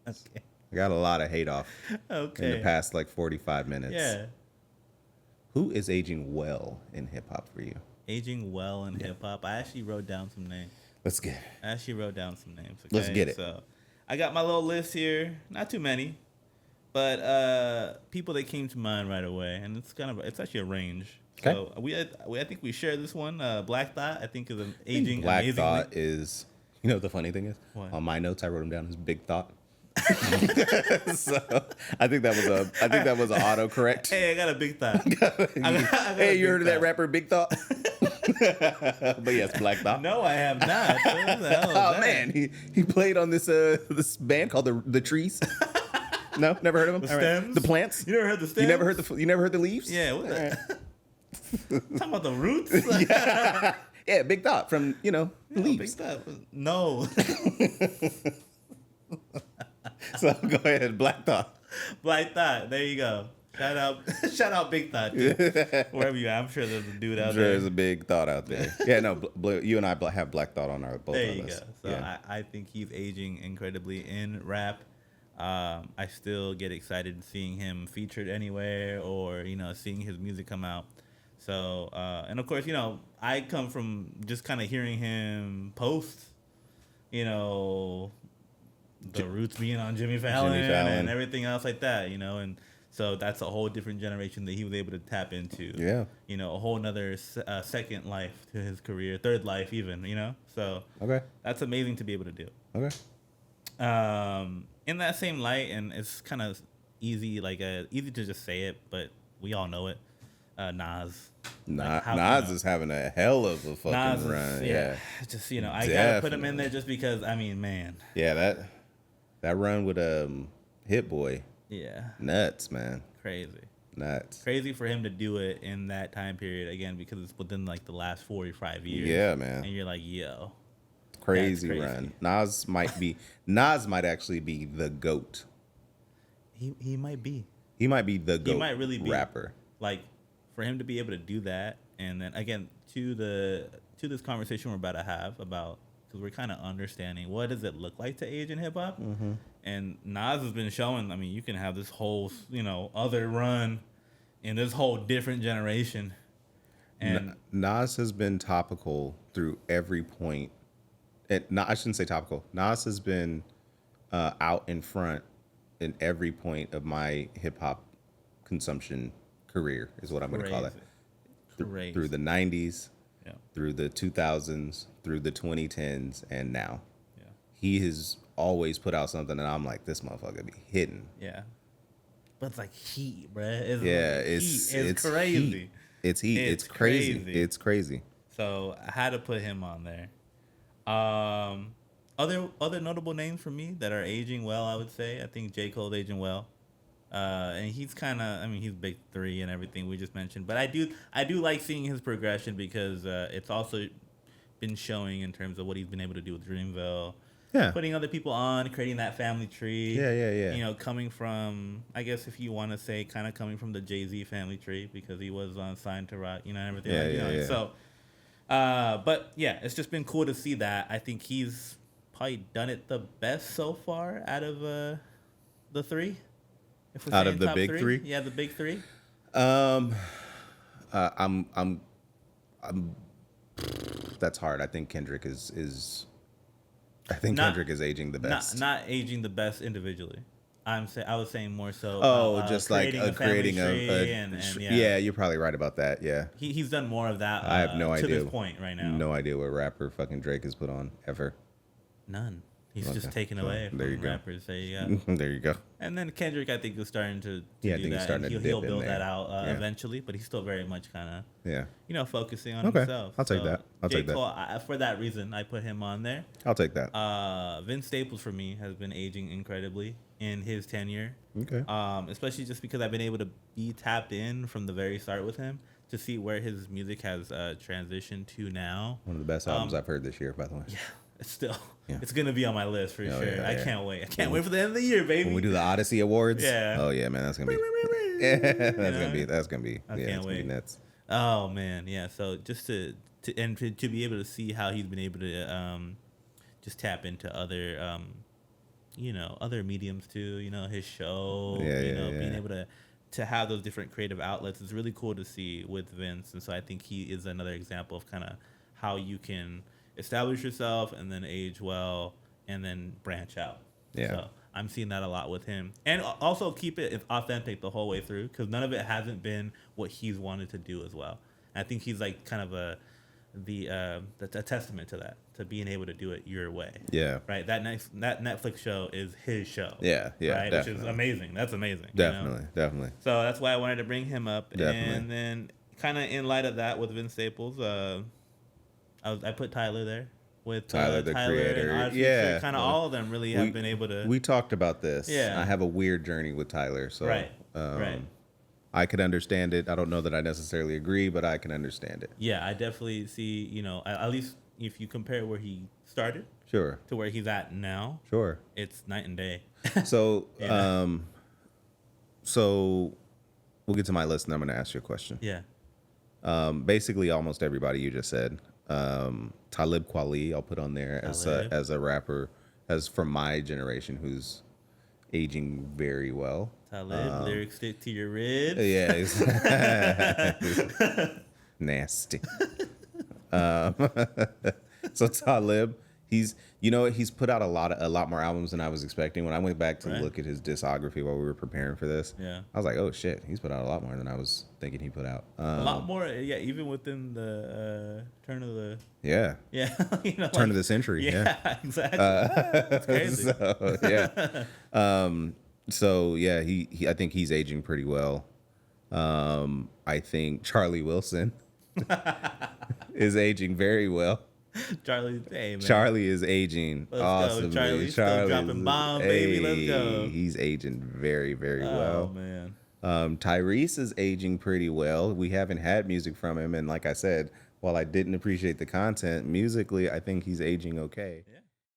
Okay. I got a lot of hate off in the Okay. past like 45 minutes. Yeah. Who is aging well in hip hop for you? Aging well in hip hop. I actually wrote down some names. Let's get I actually wrote down some names. Okay. Let's get it. So I got my little list here. Not too many, but people that came to mind right away, and it's actually a range. Okay. So I think we share this one. Black Thought I think is an aging Black amazingly. Thought is, you know what the funny thing is? What? On my notes I wrote him down as Big Thought. So I think that was an autocorrect. Hey, I got a big thought. Hey, you heard of that rapper Big Thought? But yes, Black Thought. No, I have not. What the hell is Oh that? man, he played on this band called the Trees. No, never heard of him. The All right. Stems? The Plants. You never heard the stems? You never heard the leaves? Yeah. What the? Talking about the roots? Yeah, Big Thought from Big Leaves. thought. No. So go ahead, Black Thought. Black Thought. There you go. Shout out Big Thought. Too. Wherever you are. I'm sure there's a dude out there. There's a Big Thought out there. Yeah, no, you and I have Black Thought on our both There of you us. go. So Yeah. I think he's aging incredibly in rap. I still get excited seeing him featured anywhere or, seeing his music come out. So, and of course, I come from just kind of hearing him post, the roots being on Jimmy Fallon and everything else like that, and so that's a whole different generation that he was able to tap into. Yeah. A whole nother second life to his career, third life even, so Okay. that's amazing to be able to do. Okay. In that same light, and it's kind of easy to just say it, but we all know it. Nas. Nas is having a hell of a fucking run. Yeah. Just I gotta put him in Definitely. there just because man. Yeah, that run with Hit Boy, Yeah. nuts, man. Nuts. Crazy for him to do it in that time period again because it's within like the last 45 years. Yeah, man. And you're like, yo. Crazy That's crazy. run. Nas might actually be the GOAT. He might be. He might be the GOAT He might really be. rapper. Like for him to be able to do that, and then again to this conversation we're about to have about because we're kind of understanding what does it look like to age in hip hop, and Nas has been showing. I mean, you can have this whole other run in this whole different generation, and Nas has been topical through every point. I shouldn't say topical. Nas has been out in front in every point of my hip hop consumption career is what I'm going to call it. Crazy. Through the 90s, Yeah. through the 2000s, through the 2010s, and now. Yeah. He has always put out something and I'm like, this motherfucker be hitting. Yeah. But it's like heat, bruh. It's crazy. heat. It's heat. It's crazy. It's crazy. So I had to put him on there. Other notable names for me that are aging well, I would say. I think J. Cole's aging well. And he's kind of, he's big three and everything we just mentioned. But I do like seeing his progression because it's also been showing in terms of what he's been able to do with Dreamville. Yeah. Putting other people on, creating that family tree. Yeah. Coming from, I guess if you want to say, kind of coming from the Jay-Z family tree because he was on Signed to Rock, and everything. Yeah. So, but yeah, it's just been cool to see that. I think he's probably done it the best so far out of the three. If we're Out saying of the top big three? Yeah, the big three. I'm that's hard. I think Kendrick is Kendrick is aging the best. Not aging the best individually. I was saying more so. Just like creating and yeah, you're probably right about that. Yeah, he's done more of that. I have no idea to this point right now. No idea what rapper fucking Drake has put on ever. None. He's just taken So, away from there you go. rappers. There you go. There you go. And then Kendrick, I think, is starting to Yeah, I do think that. he's starting to He'll dip in build there. that out Yeah. eventually, but he's still very much kind of, Yeah. focusing on Okay. himself. I'll take that. I'll J. take that. Cole, for that reason, I put him on there. I'll take that. Vince Staples for me has been aging incredibly in his tenure. Okay. Especially just because I've been able to be tapped in from the very start with him to see where his music has transitioned to now. One of the best albums I've heard this year, by the way. Yeah, it's still Yeah. it's gonna be on my list for sure. yeah, I yeah. can't wait. I can't wait for the end of the year, baby. When we do the Odyssey Awards. Yeah. Oh yeah, man, that's gonna be. That's gonna be. I Yeah, can't it's gonna wait. be nuts. Oh man, yeah. So just to be able to see how he's been able to just tap into other other mediums too. His show. Yeah, Being able to have those different creative outlets is really cool to see with Vince. And so I think he is another example of kind of how you can establish yourself and then age well and then branch out. Yeah. So I'm seeing that a lot with him, and also keep it authentic the whole way through, because none of it hasn't been what he's wanted to do as well. And I think he's like kind of a testament to that, to being able to do it your way. Yeah. Right. That Netflix show is his show. Yeah. Yeah. Right. Definitely. Which is amazing. That's amazing. Definitely. So that's why I wanted to bring him up. Definitely. And then kind of in light of that with Vince Staples, I put Tyler there. With Tyler, the creator. And Odyssey. Yeah. So kind of all of them really have been able to. We talked about this. Yeah. I have a weird journey with Tyler. So, right. Right. I could understand it. I don't know that I necessarily agree, but I can understand it. Yeah, I definitely see, at least if you compare where he started Sure. to where he's at now, Sure. it's night and day. So, Yeah. So we'll get to my list and I'm going to ask you a question. Yeah. Basically almost everybody you just said. Talib Kweli, I'll put on there as a rapper, as from my generation, who's aging very well. Talib, lyrics stick to your ribs. Yeah, nasty. So Talib, he's put out a lot more albums than I was expecting. When I went back to look at his discography while we were preparing for this, Yeah. I was like, oh shit, he's put out a lot more than I was thinking he put out. A lot more, yeah, even within the turn of the turn of the century. Yeah, exactly. That's crazy. So he I think he's aging pretty well. I think Charlie Wilson is aging very well. Charlie, hey, man. Charlie is aging awesomely. Go. Charlie's still dropping bombs, baby. Let's go. He's aging very, very well. Oh, man. Tyrese is aging pretty well. We haven't had music from him, and like I said, while I didn't appreciate the content musically, I think he's aging okay. Yeah.